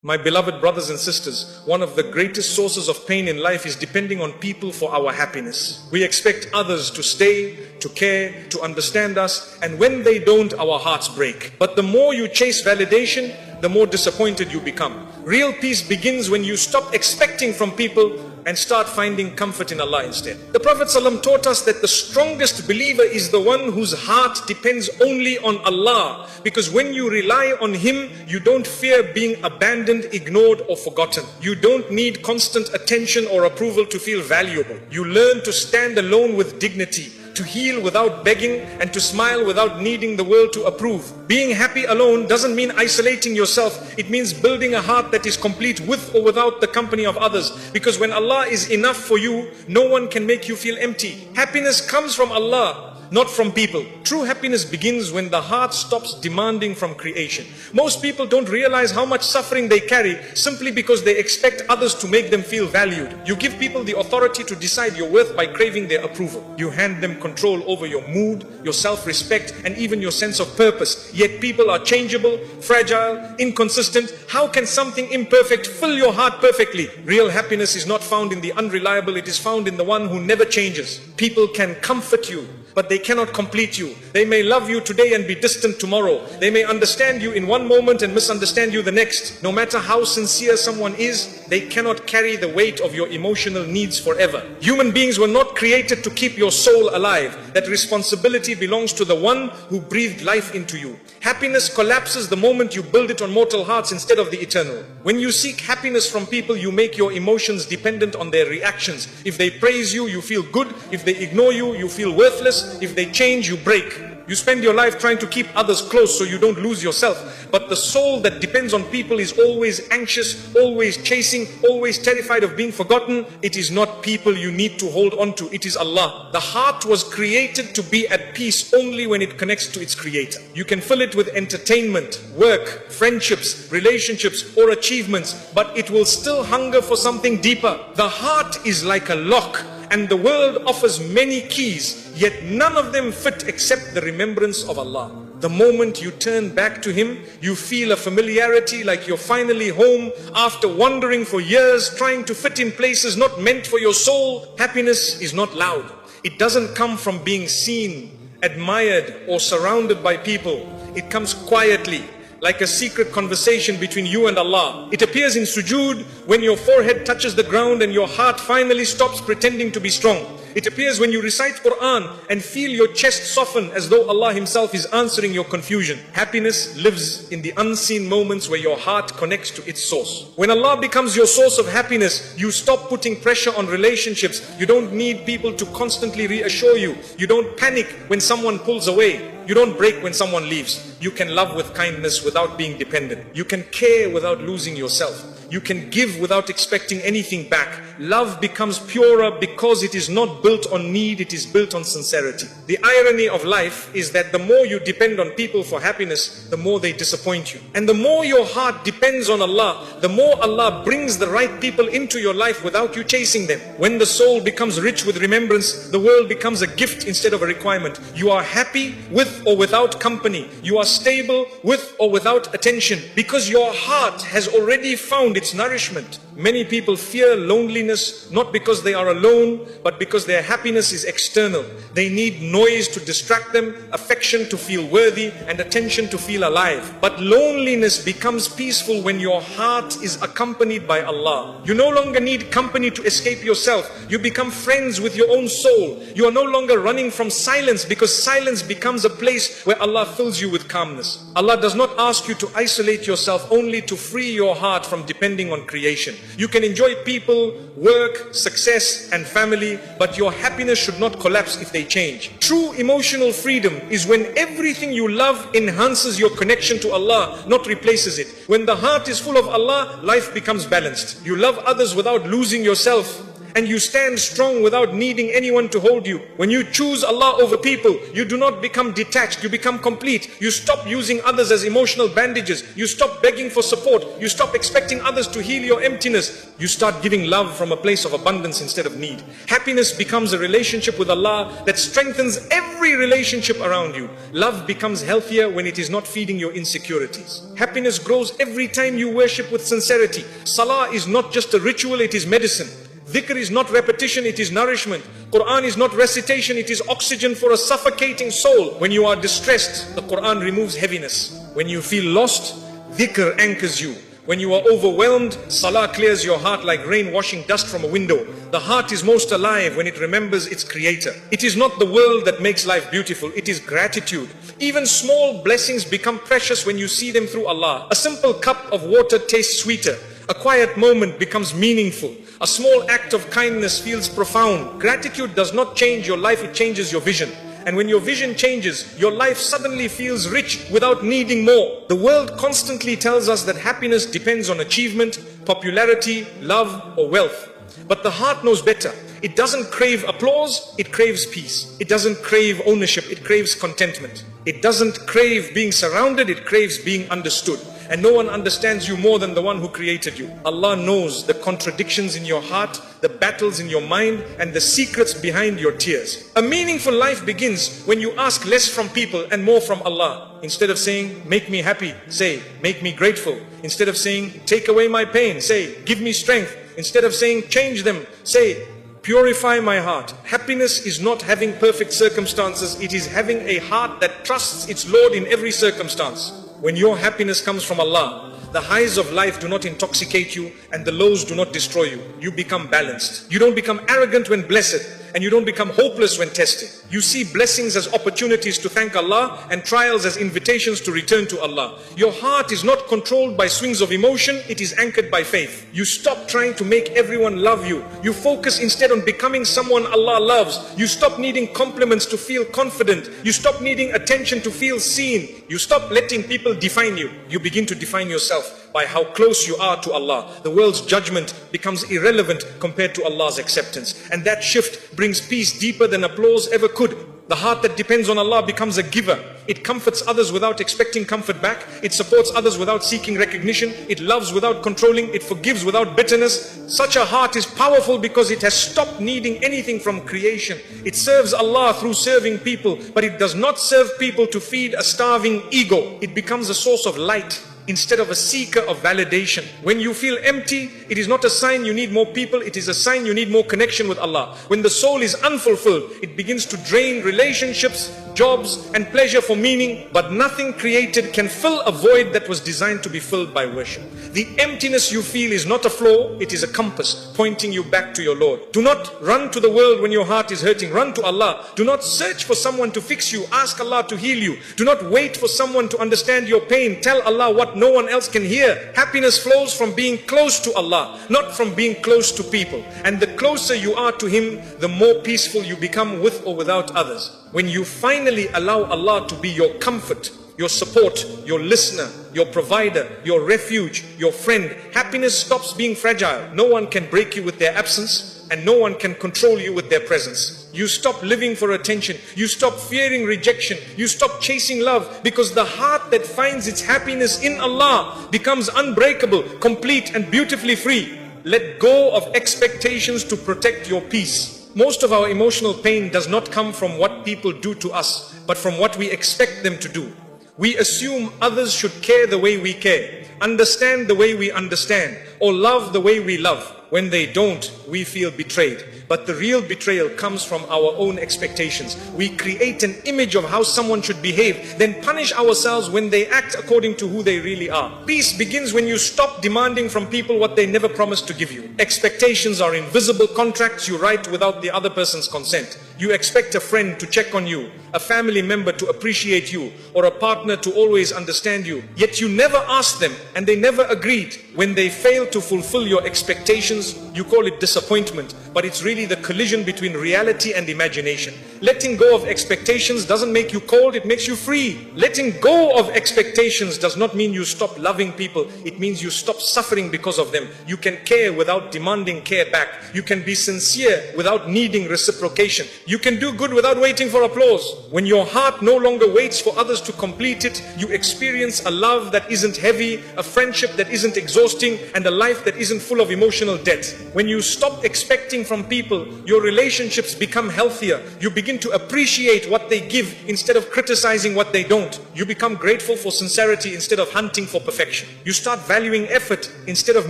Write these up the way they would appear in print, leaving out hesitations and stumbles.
My beloved brothers and sisters, one of the greatest sources of pain in life is depending on people for our happiness. We expect others to stay, to care, to understand us, and when they don't, our hearts break. But the more you chase validation, the more disappointed you become. Real peace begins when you stop expecting from people and start finding comfort in Allah instead. The Prophet ﷺ taught us that the strongest believer is the one whose heart depends only on Allah, because when you rely on Him, you don't fear being abandoned, ignored or forgotten. You don't need constant attention or approval to feel valuable. You learn to stand alone with dignity, to heal without begging, and to smile without needing the world to approve. Being happy alone doesn't mean isolating yourself. It means building a heart that is complete with or without the company of others. Because when Allah is enough for you, no one can make you feel empty. Happiness comes from Allah, not from people. True happiness begins when the heart stops demanding from creation. Most people don't realize how much suffering they carry simply because they expect others to make them feel valued. You give people the authority to decide your worth by craving their approval. You hand them control over your mood, your self-respect, and even your sense of purpose. Yet people are changeable, fragile, inconsistent. How can something imperfect fill your heart perfectly? Real happiness is not found in the unreliable, it is found in the one who never changes. People can comfort you, but they cannot complete you. They may love you today and be distant tomorrow. They may understand you in one moment and misunderstand you the next. No matter how sincere someone is, they cannot carry the weight of your emotional needs forever. Human beings were not created to keep your soul alive. That responsibility belongs to the one who breathed life into you. Happiness collapses the moment you build it on mortal hearts instead of the eternal. When you seek happiness from people, you make your emotions dependent on their reactions. If they praise you, you feel good. If they ignore you, you feel worthless. If they change, you break. You spend your life trying to keep others close so you don't lose yourself. But the soul that depends on people is always anxious, always chasing, always terrified of being forgotten. It is not people you need to hold on to, it is Allah. The heart was created to be at peace only when it connects to its creator. You can fill it with entertainment, work, friendships, relationships or achievements, but it will still hunger for something deeper. The heart is like a lock, and the world offers many keys, yet none of them fit except the remembrance of Allah. The moment you turn back to Him, you feel a familiarity like you're finally home after wandering for years, trying to fit in places not meant for your soul. Happiness is not loud. It doesn't come from being seen, admired, or surrounded by people. It comes quietly, like a secret conversation between you and Allah. It appears in sujood, when your forehead touches the ground and your heart finally stops pretending to be strong. It appears when you recite Quran and feel your chest soften as though Allah Himself is answering your confusion. Happiness lives in the unseen moments where your heart connects to its source. When Allah becomes your source of happiness, you stop putting pressure on relationships. You don't need people to constantly reassure you. You don't panic when someone pulls away. You don't break when someone leaves. You can love with kindness without being dependent. You can care without losing yourself. You can give without expecting anything back. Love becomes purer because it is not built on need, it is built on sincerity. The irony of life is that the more you depend on people for happiness, the more they disappoint you. And the more your heart depends on Allah, the more Allah brings the right people into your life without you chasing them. When the soul becomes rich with remembrance, the world becomes a gift instead of a requirement. You are happy with or without company. You are stable with or without attention, because your heart has already found its nourishment. Many people fear loneliness not because they are alone, but because their happiness is external. They need noise to distract them, affection to feel worthy, and attention to feel alive. But loneliness becomes peaceful when your heart is accompanied by Allah. You no longer need company to escape yourself. You become friends with your own soul. You are no longer running from silence, because silence becomes a place where Allah fills you with calmness. Allah does not ask you to isolate yourself only to free your heart from depending on creation. You can enjoy people, work, success and family, but your happiness should not collapse if they change. True emotional freedom is when everything you love enhances your connection to Allah, not replaces it. When the heart is full of Allah, life becomes balanced. You love others without losing yourself, and you stand strong without needing anyone to hold you. When you choose Allah over people, you do not become detached, you become complete. You stop using others as emotional bandages. You stop begging for support. You stop expecting others to heal your emptiness. You start giving love from a place of abundance instead of need. Happiness becomes a relationship with Allah that strengthens every relationship around you. Love becomes healthier when it is not feeding your insecurities. Happiness grows every time you worship with sincerity. Salah is not just a ritual, it is medicine. Dhikr is not repetition, it is nourishment. Quran is not recitation, it is oxygen for a suffocating soul. When you are distressed, the Quran removes heaviness. When you feel lost, dhikr anchors you. When you are overwhelmed, salah clears your heart like rain washing dust from a window. The heart is most alive when it remembers its creator. It is not the world that makes life beautiful, it is gratitude. Even small blessings become precious when you see them through Allah. A simple cup of water tastes sweeter. A quiet moment becomes meaningful. A small act of kindness feels profound. Gratitude does not change your life, it changes your vision. And when your vision changes, your life suddenly feels rich without needing more. The world constantly tells us that happiness depends on achievement, popularity, love, or wealth. But the heart knows better. It doesn't crave applause, it craves peace. It doesn't crave ownership, it craves contentment. It doesn't crave being surrounded, it craves being understood. And no one understands you more than the one who created you. Allah knows the contradictions in your heart, the battles in your mind, and the secrets behind your tears. A meaningful life begins when you ask less from people and more from Allah. Instead of saying, make me happy, say, make me grateful. Instead of saying, take away my pain, say, give me strength. Instead of saying, change them, say, purify my heart. Happiness is not having perfect circumstances, it is having a heart that trusts its Lord in every circumstance. When your happiness comes from Allah, the highs of life do not intoxicate you and the lows do not destroy you. You become balanced. You don't become arrogant when blessed, and you don't become hopeless when tested. You see blessings as opportunities to thank Allah and trials as invitations to return to Allah. Your heart is not controlled by swings of emotion, it is anchored by faith. You stop trying to make everyone love you. You focus instead on becoming someone Allah loves. You stop needing compliments to feel confident. You stop needing attention to feel seen. You stop letting people define you. You begin to define yourself by how close you are to Allah. The world's judgment becomes irrelevant compared to Allah's acceptance. And that shift brings peace deeper than applause ever could. The heart that depends on Allah becomes a giver. It comforts others without expecting comfort back. It supports others without seeking recognition. It loves without controlling. It forgives without bitterness. Such a heart is powerful because it has stopped needing anything from creation. It serves Allah through serving people, but it does not serve people to feed a starving ego. It becomes a source of light instead of a seeker of validation. When you feel empty, it is not a sign you need more people, it is a sign you need more connection with Allah. When the soul is unfulfilled, it begins to drain relationships, jobs, and pleasure for meaning, but nothing created can fill a void that was designed to be filled by worship. The emptiness you feel is not a flaw, it is a compass pointing you back to your Lord. Do not run to the world when your heart is hurting, run to Allah. Do not search for someone to fix you, ask Allah to heal you. Do not wait for someone to understand your pain, tell Allah what no one else can hear. Happiness flows from being close to Allah, not from being close to people. And the closer you are to Him, the more peaceful you become with or without others. When you finally allow Allah to be your comfort, your support, your listener, your provider, your refuge, your friend, happiness stops being fragile. No one can break you with their absence, and no one can control you with their presence. You stop living for attention. You stop fearing rejection. You stop chasing love, because the heart that finds its happiness in Allah becomes unbreakable, complete, and beautifully free. Let go of expectations to protect your peace. Most of our emotional pain does not come from what people do to us, but from what we expect them to do. We assume others should care the way we care, understand the way we understand, or love the way we love. When they don't, we feel betrayed. But the real betrayal comes from our own expectations. We create an image of how someone should behave, then punish ourselves when they act according to who they really are. Peace begins when you stop demanding from people what they never promised to give you. Expectations are invisible contracts you write without the other person's consent. You expect a friend to check on you, a family member to appreciate you, or a partner to always understand you. Yet you never asked them and they never agreed. When they fail to fulfill your expectations, you call it disappointment, but it's really the collision between reality and imagination. Letting go of expectations doesn't make you cold, it makes you free. Letting go of expectations does not mean you stop loving people. It means you stop suffering because of them. You can care without demanding care back. You can be sincere without needing reciprocation. You can do good without waiting for applause. When your heart no longer waits for others to complete it, you experience a love that isn't heavy, a friendship that isn't exhausting, and a life that isn't full of emotional debt. When you stop expecting from people, your relationships become healthier. You begin to appreciate what they give instead of criticizing what they don't. You become grateful for sincerity instead of hunting for perfection. You start valuing effort instead of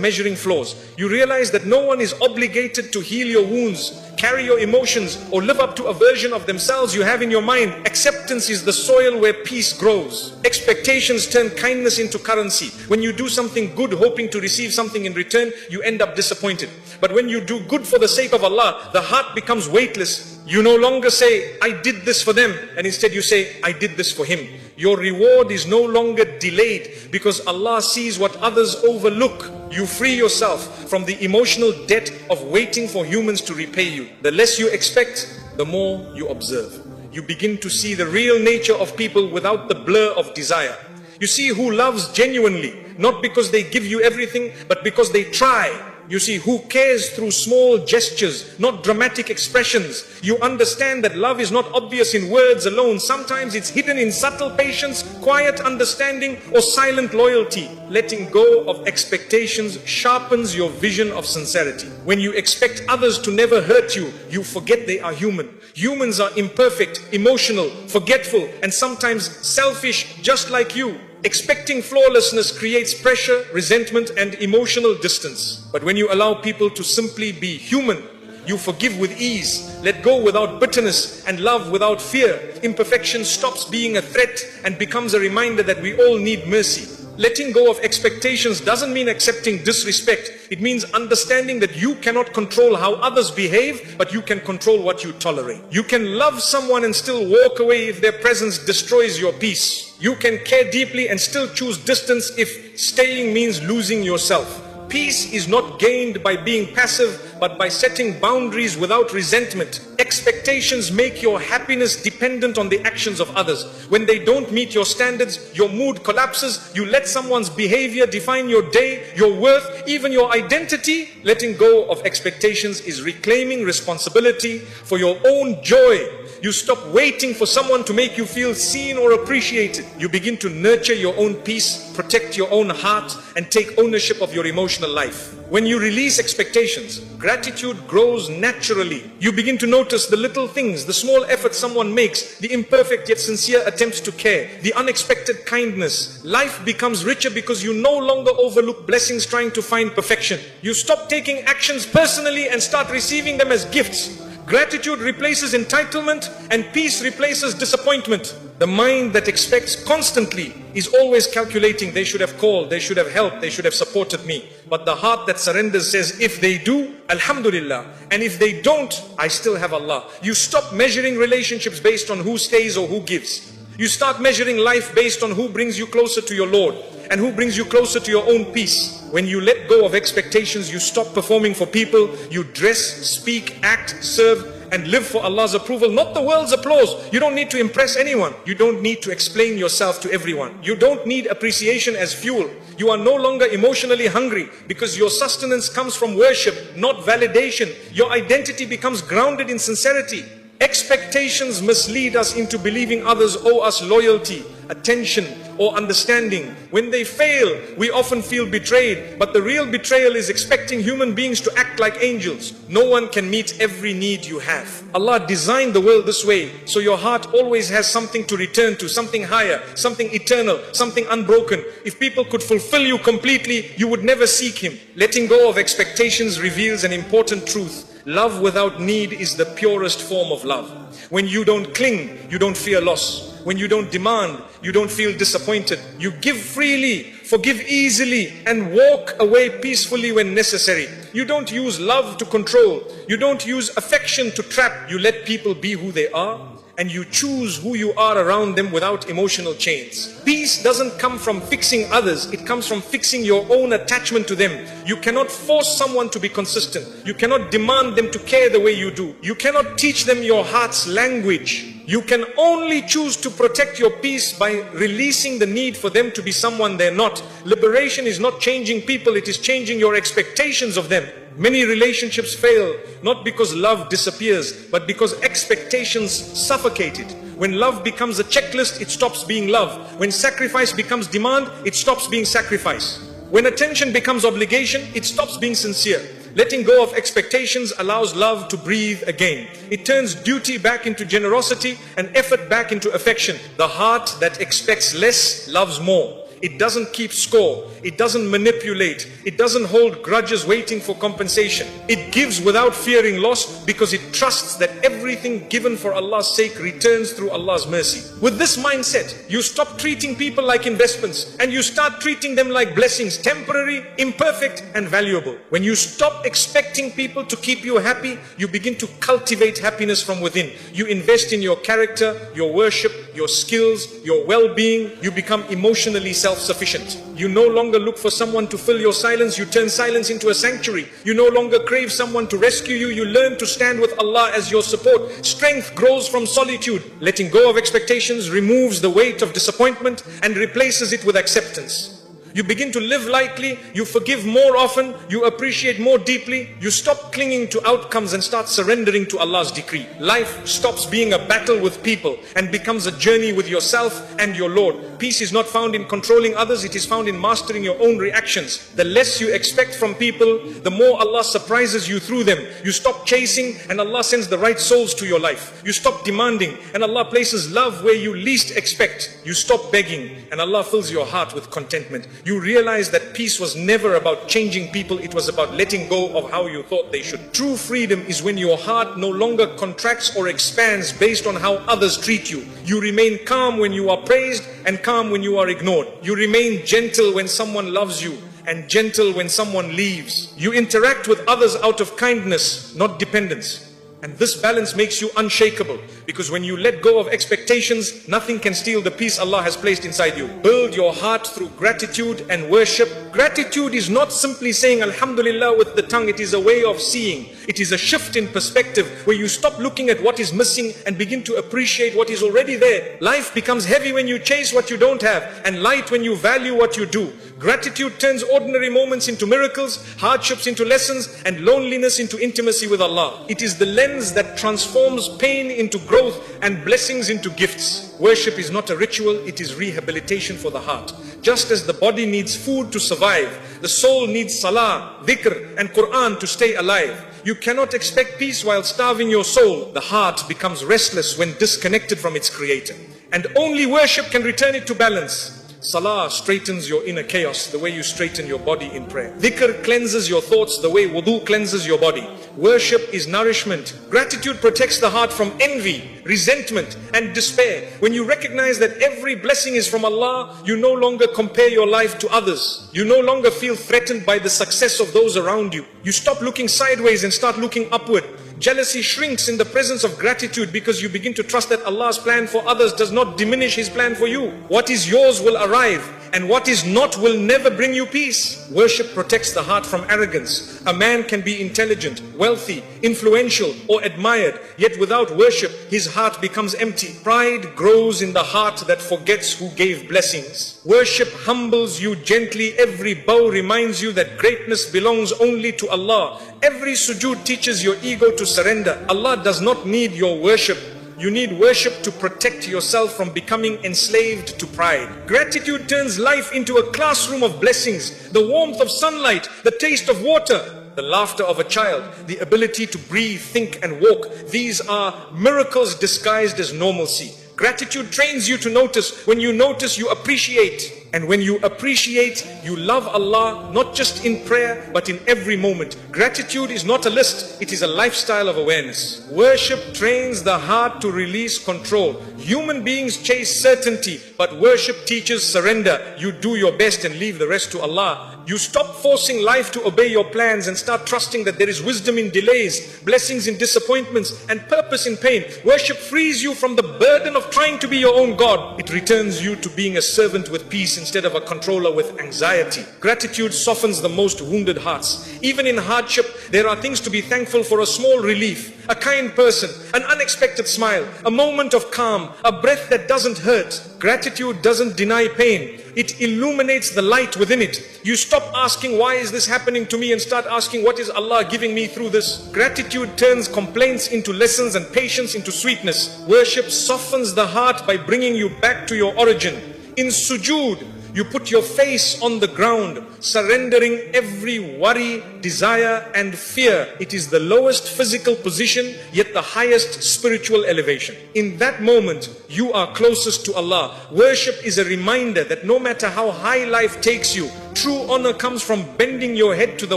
measuring flaws. You realize that no one is obligated to heal your wounds, carry your emotions, or live up to a version of themselves you have in your mind. Acceptance is the soil where peace grows. Expectations turn kindness into currency. When you do something good hoping to receive something in return, you end up disappointed. But when you do good for the sake of Allah, the heart becomes weightless. You no longer say, I did this for them, and instead you say, I did this for him. Your reward is no longer delayed because Allah sees what others overlook. You free yourself from the emotional debt of waiting for humans to repay you. The less you expect, the more you observe. You begin to see the real nature of people without the blur of desire. You see who loves genuinely, not because they give you everything, but because they try. You see who cares through small gestures, not dramatic expressions. You understand that love is not obvious in words alone. Sometimes it's hidden in subtle patience, quiet understanding, or silent loyalty. Letting go of expectations sharpens your vision of sincerity. When you expect others to never hurt you, you forget they are human. Humans are imperfect, emotional, forgetful, and sometimes selfish, just like you. Expecting flawlessness creates pressure, resentment, and emotional distance. But when you allow people to simply be human, you forgive with ease, let go without bitterness, and love without fear. Imperfection stops being a threat and becomes a reminder that we all need mercy. Letting go of expectations doesn't mean accepting disrespect. It means understanding that you cannot control how others behave, but you can control what you tolerate. You can love someone and still walk away if their presence destroys your peace. You can care deeply and still choose distance if staying means losing yourself. Peace is not gained by being passive, but by setting boundaries without resentment. Expectations make your happiness dependent on the actions of others. When they don't meet your standards, your mood collapses. You let someone's behavior define your day, your worth, even your identity. Letting go of expectations is reclaiming responsibility for your own joy. You stop waiting for someone to make you feel seen or appreciated. You begin to nurture your own peace, protect your own heart, and take ownership of your emotional life. When you release expectations, gratitude grows naturally. You begin to notice the little things, the small effort someone makes, the imperfect yet sincere attempts to care, the unexpected kindness. Life becomes richer because you no longer overlook blessings trying to find perfection. You stop taking actions personally and start receiving them as gifts. Gratitude replaces entitlement and peace replaces disappointment. The mind that expects constantly is always calculating, they should have called, they should have helped, they should have supported me. But the heart that surrenders says, if they do, Alhamdulillah. And if they don't, I still have Allah. You stop measuring relationships based on who stays or who gives. You start measuring life based on who brings you closer to your Lord and who brings you closer to your own peace. When you let go of expectations, you stop performing for people. You dress, speak, act, serve, and live for Allah's approval, not the world's applause. You don't need to impress anyone. You don't need to explain yourself to everyone. You don't need appreciation as fuel. You are no longer emotionally hungry because your sustenance comes from worship, not validation. Your identity becomes grounded in sincerity. Expectations mislead us into believing others owe us loyalty, attention, or understanding. When they fail, we often feel betrayed, but the real betrayal is expecting human beings to act like angels. No one can meet every need you have. Allah designed the world this way, so your heart always has something to return to, something higher, something eternal, something unbroken. If people could fulfill you completely, you would never seek Him. Letting go of expectations reveals an important truth. Love without need is the purest form of love. When you don't cling, you don't fear loss. When you don't demand, you don't feel disappointed. You give freely, forgive easily, and walk away peacefully when necessary. You don't use love to control. You don't use affection to trap. You let people be who they are, and you choose who you are around them without emotional chains. Peace doesn't come from fixing others, it comes from fixing your own attachment to them. You cannot force someone to be consistent. You cannot demand them to care the way you do. You cannot teach them your heart's language. You can only choose to protect your peace by releasing the need for them to be someone they're not. Liberation is not changing people, it is changing your expectations of them. Many relationships fail, not because love disappears, but because expectations suffocate it. When love becomes a checklist, it stops being love. When sacrifice becomes demand, it stops being sacrifice. When attention becomes obligation, it stops being sincere. Letting go of expectations allows love to breathe again. It turns duty back into generosity and effort back into affection. The heart that expects less loves more. It doesn't keep score. It doesn't manipulate. It doesn't hold grudges waiting for compensation. It gives without fearing loss because it trusts that everything given for Allah's sake returns through Allah's mercy. With this mindset, you stop treating people like investments and you start treating them like blessings, temporary, imperfect and valuable. When you stop expecting people to keep you happy, you begin to cultivate happiness from within. You invest in your character, your worship, your skills, your well-being. You become emotionally self-sufficient. You no longer look for someone to fill your silence. You turn silence into a sanctuary. You no longer crave someone to rescue you. You learn to stand with Allah as your support. Strength grows from solitude. Letting go of expectations removes the weight of disappointment and replaces it with acceptance. You begin to live lightly, you forgive more often, you appreciate more deeply, you stop clinging to outcomes and start surrendering to Allah's decree. Life stops being a battle with people and becomes a journey with yourself and your Lord. Peace is not found in controlling others, it is found in mastering your own reactions. The less you expect from people, the more Allah surprises you through them. You stop chasing and Allah sends the right souls to your life. You stop demanding and Allah places love where you least expect. You stop begging and Allah fills your heart with contentment. You realize that peace was never about changing people, it was about letting go of how you thought they should. True freedom is when your heart no longer contracts or expands based on how others treat you. You remain calm when you are praised and calm when you are ignored. You remain gentle when someone loves you and gentle when someone leaves. You interact with others out of kindness, not dependence. And this balance makes you unshakable, because when you let go of expectations, nothing can steal the peace Allah has placed inside you. Build your heart through gratitude and worship. Gratitude is not simply saying Alhamdulillah with the tongue, it is a way of seeing. It is a shift in perspective where you stop looking at what is missing and begin to appreciate what is already there. Life becomes heavy when you chase what you don't have and light when you value what you do. Gratitude turns ordinary moments into miracles, hardships into lessons, and loneliness into intimacy with Allah. It is the lens that transforms pain into growth and blessings into gifts. Worship is not a ritual, it is rehabilitation for the heart. Just as the body needs food to survive, the soul needs salah, dhikr, and Quran to stay alive. You cannot expect peace while starving your soul. The heart becomes restless when disconnected from its creator. And only worship can return it to balance. Salah straightens your inner chaos the way you straighten your body in prayer. Dhikr cleanses your thoughts the way wudu cleanses your body. Worship is nourishment. Gratitude protects the heart from envy, resentment and despair. When you recognize that every blessing is from Allah, you no longer compare your life to others. You no longer feel threatened by the success of those around you. You stop looking sideways and start looking upward. Jealousy shrinks in the presence of gratitude because you begin to trust that Allah's plan for others does not diminish His plan for you. What is yours will arrive, and what is not will never bring you peace. Worship protects the heart from arrogance. A man can be intelligent, wealthy, influential, or admired, yet without worship, his heart becomes empty. Pride grows in the heart that forgets who gave blessings. Worship humbles you gently. Every bow reminds you that greatness belongs only to Allah. Every sujood teaches your ego to surrender. Allah does not need your worship. You need worship to protect yourself from becoming enslaved to pride. Gratitude turns life into a classroom of blessings. The warmth of sunlight, the taste of water, the laughter of a child, the ability to breathe, think and walk. These are miracles disguised as normalcy. Gratitude trains you to notice. When you notice, you appreciate. And when you appreciate, you love Allah, not just in prayer, but in every moment. Gratitude is not a list, it is a lifestyle of awareness. Worship trains the heart to release control. Human beings chase certainty, but worship teaches surrender. You do your best and leave the rest to Allah. You stop forcing life to obey your plans and start trusting that there is wisdom in delays, blessings in disappointments, and purpose in pain. Worship frees you from the burden of trying to be your own God. It returns you to being a servant with peace instead of a controller with anxiety. Gratitude softens the most wounded hearts. Even in hardship, there are things to be thankful for: a small relief, a kind person, an unexpected smile, a moment of calm, a breath that doesn't hurt. Gratitude doesn't deny pain. It illuminates the light within it. You stop asking, why is this happening to me, and start asking, what is Allah giving me through this? Gratitude turns complaints into lessons and patience into sweetness. Worship softens the heart by bringing you back to your origin. In sujood, you put your face on the ground, surrendering every worry, desire and fear. It is the lowest physical position, yet the highest spiritual elevation. In that moment, you are closest to Allah. Worship is a reminder that no matter how high life takes you, true honor comes from bending your head to the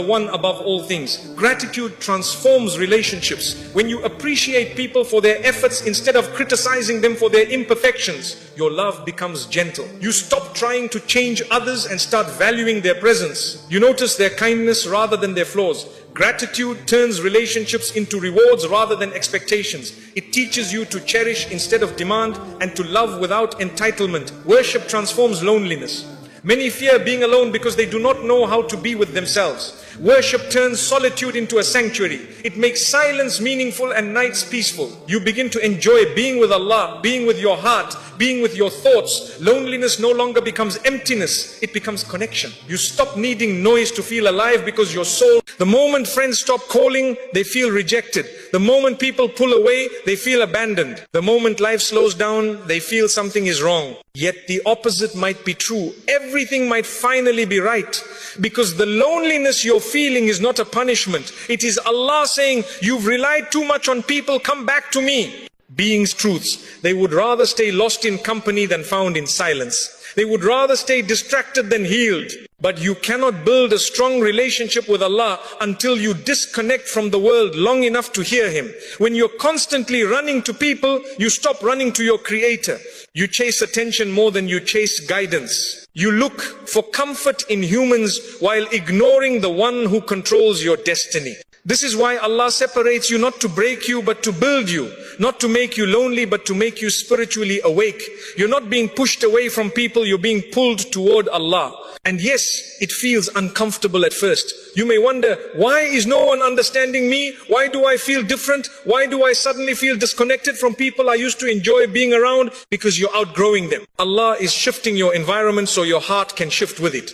one above all things. Gratitude transforms relationships. When you appreciate people for their efforts instead of criticizing them for their imperfections, your love becomes gentle. You stop trying to change others and start valuing their presence. You notice their kindness rather than their flaws. Gratitude turns relationships into rewards rather than expectations. It teaches you to cherish instead of demand and to love without entitlement. Worship transforms loneliness. Many fear being alone because they do not know how to be with themselves. Worship turns solitude into a sanctuary. It makes silence meaningful and nights peaceful. You begin to enjoy being with Allah, being with your heart, being with your thoughts. Loneliness no longer becomes emptiness, it becomes connection. You stop needing noise to feel alive because your soul, the moment friends stop calling, they feel rejected. The moment people pull away, they feel abandoned. The moment life slows down, they feel something is wrong. Yet the opposite might be true. Everything might finally be right, because the loneliness you're feeling is not a punishment. It is Allah saying, you've relied too much on people, come back to me. Beings' truths. They would rather stay lost in company than found in silence. They would rather stay distracted than healed. But you cannot build a strong relationship with Allah until you disconnect from the world long enough to hear Him. When you're constantly running to people, you stop running to your Creator. You chase attention more than you chase guidance. You look for comfort in humans while ignoring the one who controls your destiny. This is why Allah separates you, not to break you but to build you, not to make you lonely but to make you spiritually awake. You're not being pushed away from people, you're being pulled toward Allah. And yes, it feels uncomfortable at first. You may wonder, why is no one understanding me? Why do I feel different? Why do I suddenly feel disconnected from people I used to enjoy being around? Because you're outgrowing them. Allah is shifting your environment so your heart can shift with it.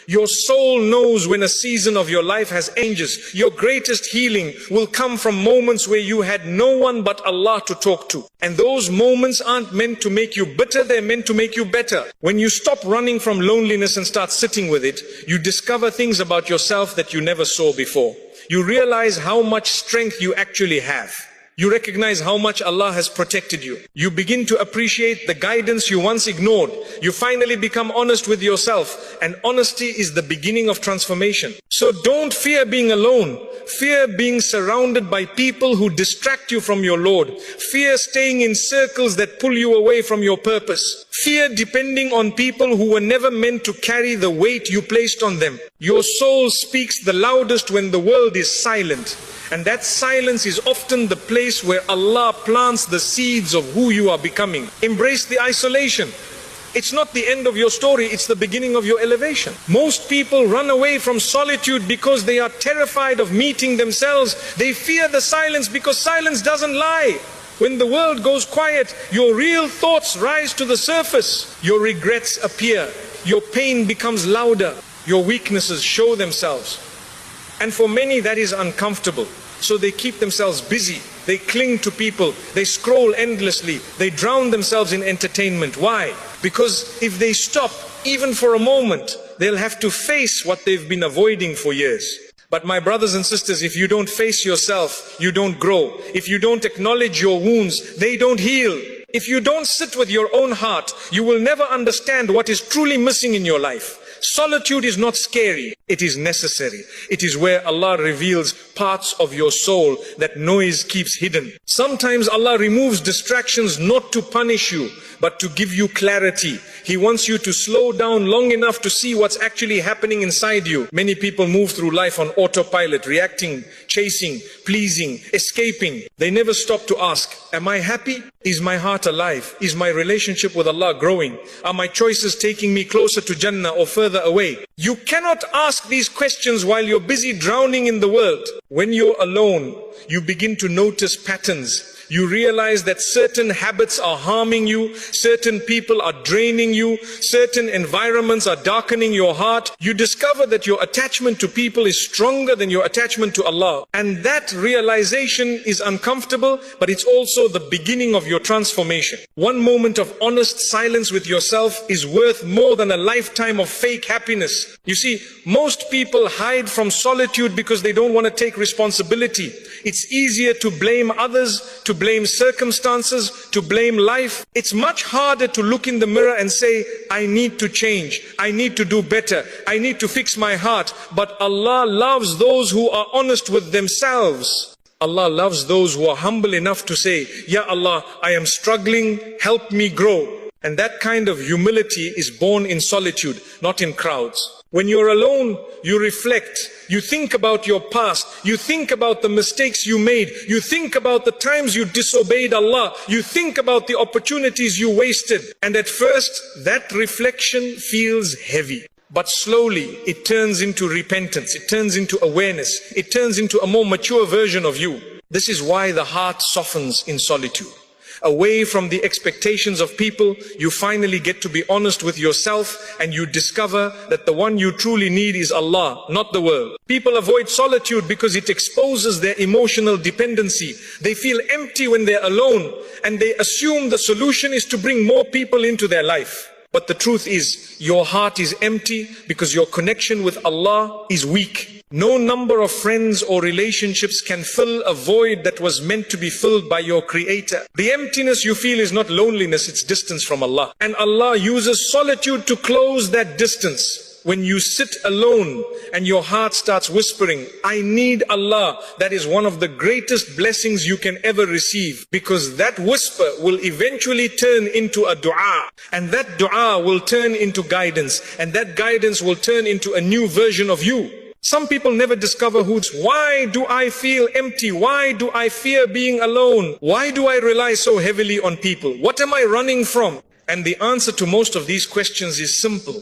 Your soul knows when a season of your life has changes. Your greatest healing will come from moments where you had no one but Allah to talk to. And those moments aren't meant to make you bitter, they're meant to make you better. When you stop running from loneliness and start sitting with it, you discover things about yourself that you never saw before. You realize how much strength you actually have. You recognize how much Allah has protected you. You begin to appreciate the guidance you once ignored. You finally become honest with yourself, and honesty is the beginning of transformation. So don't fear being alone. Fear being surrounded by people who distract you from your Lord. Fear staying in circles that pull you away from your purpose. Fear depending on people who were never meant to carry the weight you placed on them. Your soul speaks the loudest when the world is silent. And that silence is often the place where Allah plants the seeds of who you are becoming. Embrace the isolation. It's not the end of your story, it's the beginning of your elevation. Most people run away from solitude because they are terrified of meeting themselves. They fear the silence because silence doesn't lie. When the world goes quiet, your real thoughts rise to the surface. Your regrets appear. Your pain becomes louder. Your weaknesses show themselves. And for many that is uncomfortable. So they keep themselves busy. They cling to people. They scroll endlessly. They drown themselves in entertainment. Why? Because if they stop, even for a moment, they'll have to face what they've been avoiding for years. But my brothers and sisters, if you don't face yourself, you don't grow. If you don't acknowledge your wounds, they don't heal. If you don't sit with your own heart, you will never understand what is truly missing in your life. Solitude is not scary, it is necessary. It is where Allah reveals parts of your soul that noise keeps hidden. Sometimes Allah removes distractions not to punish you, but to give you clarity. He wants you to slow down long enough to see what's actually happening inside you. Many people move through life on autopilot, reacting, chasing, pleasing, escaping. They never stop to ask, am I happy? Is my heart alive? Is my relationship with Allah growing? Are my choices taking me closer to Jannah or further away? You cannot ask these questions while you're busy drowning in the world. When you're alone, you begin to notice patterns. You realize that certain habits are harming you, certain people are draining you, certain environments are darkening your heart. You discover that your attachment to people is stronger than your attachment to Allah. And that realization is uncomfortable, but it's also the beginning of your transformation. One moment of honest silence with yourself is worth more than a lifetime of fake happiness. You see, most people hide from solitude because they don't want to take responsibility. It's easier to blame others, to blame circumstances, to blame life. It's much harder to look in the mirror and say, I need to change, I need to do better, I need to fix my heart. But Allah loves those who are honest with themselves. Allah loves those who are humble enough to say, Ya Allah, I am struggling, help me grow. And that kind of humility is born in solitude, not in crowds. When you're alone, you reflect, you think about your past, you think about the mistakes you made, you think about the times you disobeyed Allah, you think about the opportunities you wasted. And at first, that reflection feels heavy. But slowly, it turns into repentance, it turns into awareness, it turns into a more mature version of you. This is why the heart softens in solitude. Away from the expectations of people, you finally get to be honest with yourself, and you discover that the one you truly need is Allah, not the world. People avoid solitude because it exposes their emotional dependency. They feel empty when they're alone, and they assume the solution is to bring more people into their life. But the truth is, your heart is empty because your connection with Allah is weak. No number of friends or relationships can fill a void that was meant to be filled by your Creator. The emptiness you feel is not loneliness, it's distance from Allah. And Allah uses solitude to close that distance. When you sit alone and your heart starts whispering, I need Allah, that is one of the greatest blessings you can ever receive. Because that whisper will eventually turn into a dua. And that dua will turn into guidance. And that guidance will turn into a new version of you. Some people never discover why do I feel empty? Why do I fear being alone? Why do I rely so heavily on people? What am I running from? And the answer to most of these questions is simple.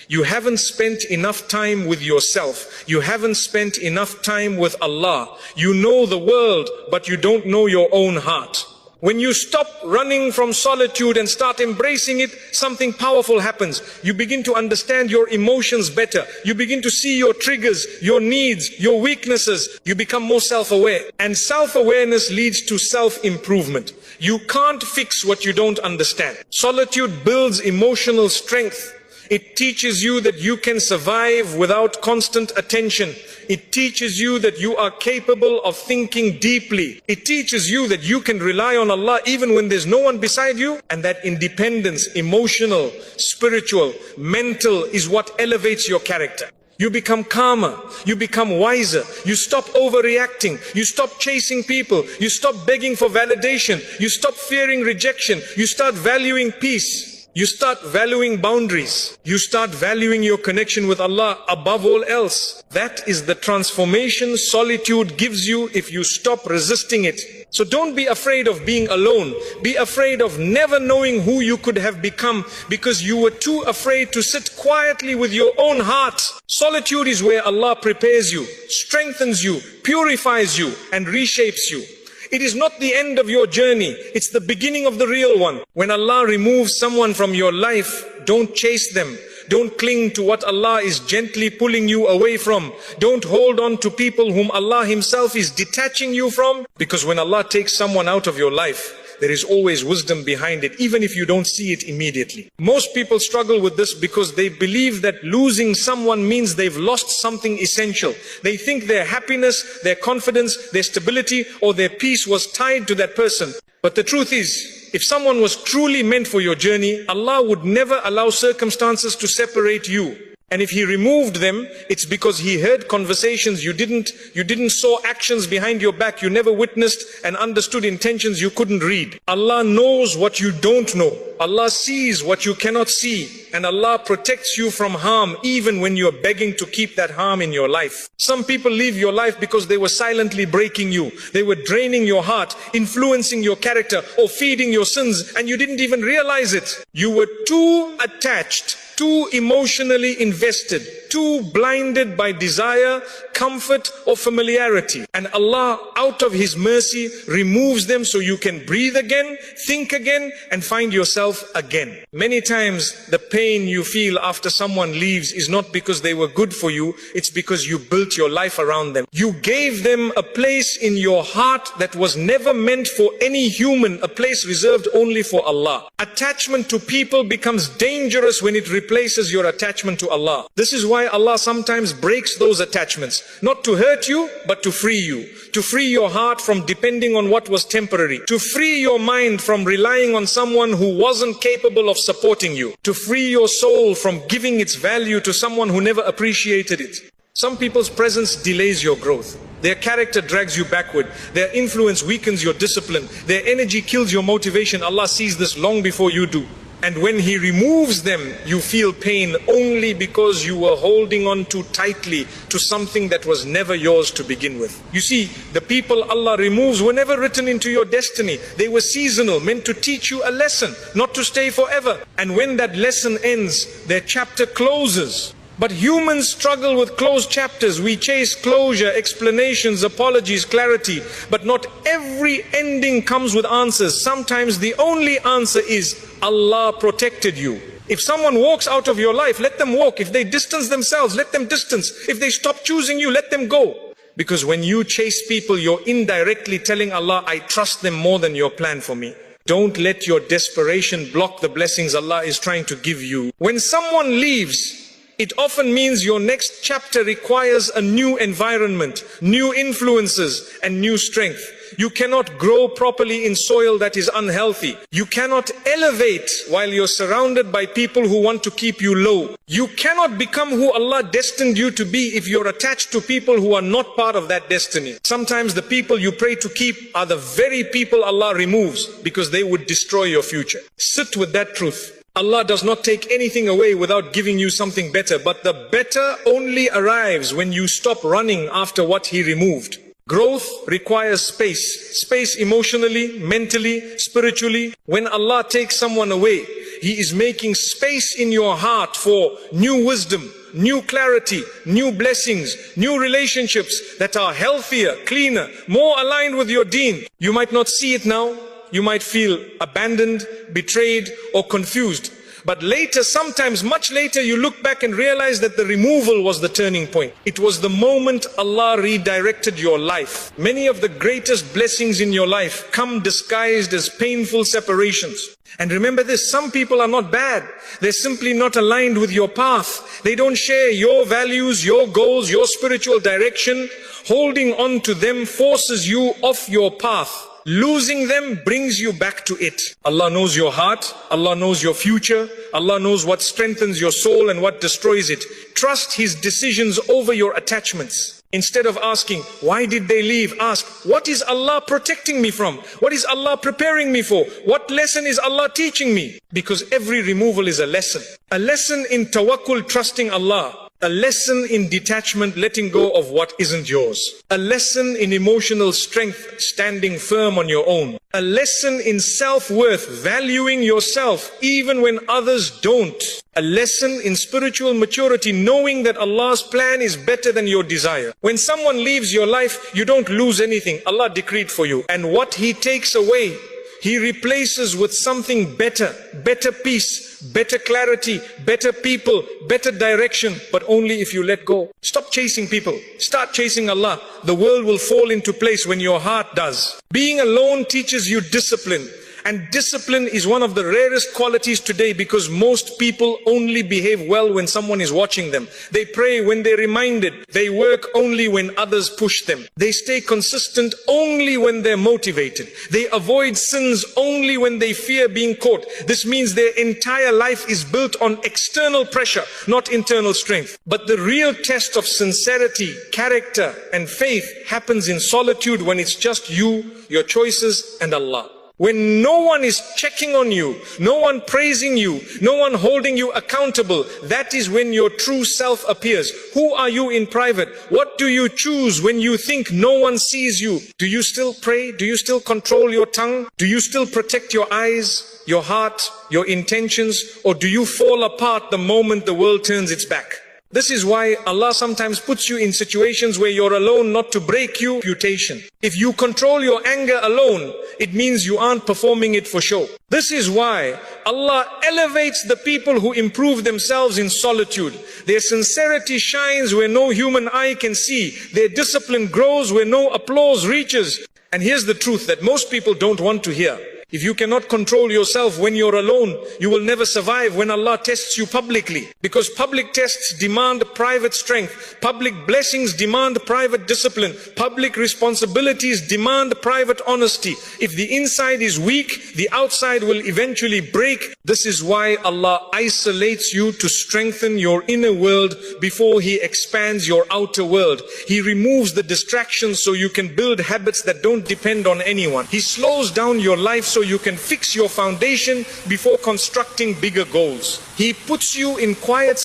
You haven't spent enough time with yourself. You haven't spent enough time with Allah. You know the world, but you don't know your own heart. When you stop running from solitude and start embracing it, something powerful happens. You begin to understand your emotions better. You begin to see your triggers, your needs, your weaknesses. You become more self-aware. And self-awareness leads to self-improvement. You can't fix what you don't understand. Solitude builds emotional strength. It teaches you that you can survive without constant attention. It teaches you that you are capable of thinking deeply. It teaches you that you can rely on Allah even when there's no one beside you. And that independence, emotional, spiritual, mental, is what elevates your character. You become calmer, you become wiser, you stop overreacting, you stop chasing people, you stop begging for validation, you stop fearing rejection, you start valuing peace. You start valuing boundaries. You start valuing your connection with Allah above all else. That is the transformation solitude gives you if you stop resisting it. So don't be afraid of being alone. Be afraid of never knowing who you could have become because you were too afraid to sit quietly with your own heart. Solitude is where Allah prepares you, strengthens you, purifies you, and reshapes you. It is not the end of your journey, it's the beginning of the real one. When Allah removes someone from your life, don't chase them. Don't cling to what Allah is gently pulling you away from. Don't hold on to people whom Allah Himself is detaching you from. Because when Allah takes someone out of your life, there is always wisdom behind it, even if you don't see it immediately. Most people struggle with this because they believe that losing someone means they've lost something essential. They think their happiness, their confidence, their stability, or their peace was tied to that person. But the truth is, if someone was truly meant for your journey, Allah would never allow circumstances to separate you. And if he removed them, it's because he heard conversations you didn't saw actions behind your back, you never witnessed and understood intentions you couldn't read. Allah knows what you don't know. Allah sees what you cannot see, and Allah protects you from harm even when you're begging to keep that harm in your life. Some people leave your life because they were silently breaking you. They were draining your heart, influencing your character, or feeding your sins, and you didn't even realize it. You were too attached, too emotionally invested, too blinded by desire, comfort, or familiarity. And Allah, out of His mercy, removes them so you can breathe again, think again, and find yourself again. Many times, the pain you feel after someone leaves is not because they were good for you, it's because you built your life around them. You gave them a place in your heart that was never meant for any human, a place reserved only for Allah. Attachment to people becomes dangerous when it replaces your attachment to Allah. This is why Allah sometimes breaks those attachments, not to hurt you, but to free you. To free your heart from depending on what was temporary. To free your mind from relying on someone who wasn't capable of supporting you. To free your soul from giving its value to someone who never appreciated it. Some people's presence delays your growth. Their character drags you backward. Their influence weakens your discipline. Their energy kills your motivation. Allah sees this long before you do. And when He removes them, you feel pain only because you were holding on too tightly to something that was never yours to begin with. You see, the people Allah removes were never written into your destiny. They were seasonal, meant to teach you a lesson, not to stay forever. And when that lesson ends, their chapter closes. But humans struggle with closed chapters. We chase closure, explanations, apologies, clarity. But not every ending comes with answers. Sometimes the only answer is Allah protected you. If someone walks out of your life, let them walk. If they distance themselves, let them distance. If they stop choosing you, let them go. Because when you chase people, you're indirectly telling Allah, I trust them more than your plan for me. Don't let your desperation block the blessings Allah is trying to give you. When someone leaves, it often means your next chapter requires a new environment, new influences, and new strength. You cannot grow properly in soil that is unhealthy. You cannot elevate while you're surrounded by people who want to keep you low. You cannot become who Allah destined you to be if you're attached to people who are not part of that destiny. Sometimes the people you pray to keep are the very people Allah removes because they would destroy your future. Sit with that truth. Allah does not take anything away without giving you something better, but the better only arrives when you stop running after what He removed. Growth requires space. Space emotionally, mentally, spiritually. When Allah takes someone away, He is making space in your heart for new wisdom, new clarity, new blessings, new relationships that are healthier, cleaner, more aligned with your deen. You might not see it now. You might feel abandoned, betrayed, or confused. But later, sometimes much later, you look back and realize that the removal was the turning point. It was the moment Allah redirected your life. Many of the greatest blessings in your life come disguised as painful separations. And remember this, some people are not bad. They're simply not aligned with your path. They don't share your values, your goals, your spiritual direction. Holding on to them forces you off your path. Losing them brings you back to it. Allah knows your heart. Allah knows your future. Allah knows what strengthens your soul and what destroys it. Trust His decisions over your attachments. Instead of asking, why did they leave? Ask, what is Allah protecting me from? What is Allah preparing me for? What lesson is Allah teaching me? Because every removal is a lesson. A lesson in tawakkul, trusting Allah. A lesson in detachment, letting go of what isn't yours. A lesson in emotional strength, standing firm on your own. A lesson in self-worth, valuing yourself even when others don't. A lesson in spiritual maturity, knowing that Allah's plan is better than your desire. When someone leaves your life, you don't lose anything. Allah decreed for you. And what He takes away, He replaces with something better. Better peace, better clarity, better people, better direction, but only if you let go. Stop chasing people. Start chasing Allah. The world will fall into place when your heart does. Being alone teaches you discipline. And discipline is one of the rarest qualities today, because most people only behave well when someone is watching them. They pray when they're reminded. They work only when others push them. They stay consistent only when they're motivated. They avoid sins only when they fear being caught. This means their entire life is built on external pressure, not internal strength. But the real test of sincerity, character, and faith happens in solitude, when it's just you, your choices, and Allah. When no one is checking on you, no one praising you, no one holding you accountable, that is when your true self appears. Who are you in private? What do you choose when you think no one sees you? Do you still pray? Do you still control your tongue? Do you still protect your eyes, your heart, your intentions? Or do you fall apart the moment the world turns its back? This is why Allah sometimes puts you in situations where you're alone, not to break your reputation. If you control your anger alone, it means you aren't performing it for show. This is why Allah elevates the people who improve themselves in solitude. Their sincerity shines where no human eye can see. Their discipline grows where no applause reaches. And here's the truth that most people don't want to hear. If you cannot control yourself when you're alone, you will never survive when Allah tests you publicly. Because public tests demand private strength. Public blessings demand private discipline. Public responsibilities demand private honesty. If the inside is weak, the outside will eventually break. This is why Allah isolates you to strengthen your inner world before He expands your outer world. He removes the distractions so you can build habits that don't depend on anyone. He slows down your life so you can fix your foundation before constructing bigger goals. He puts you in quiet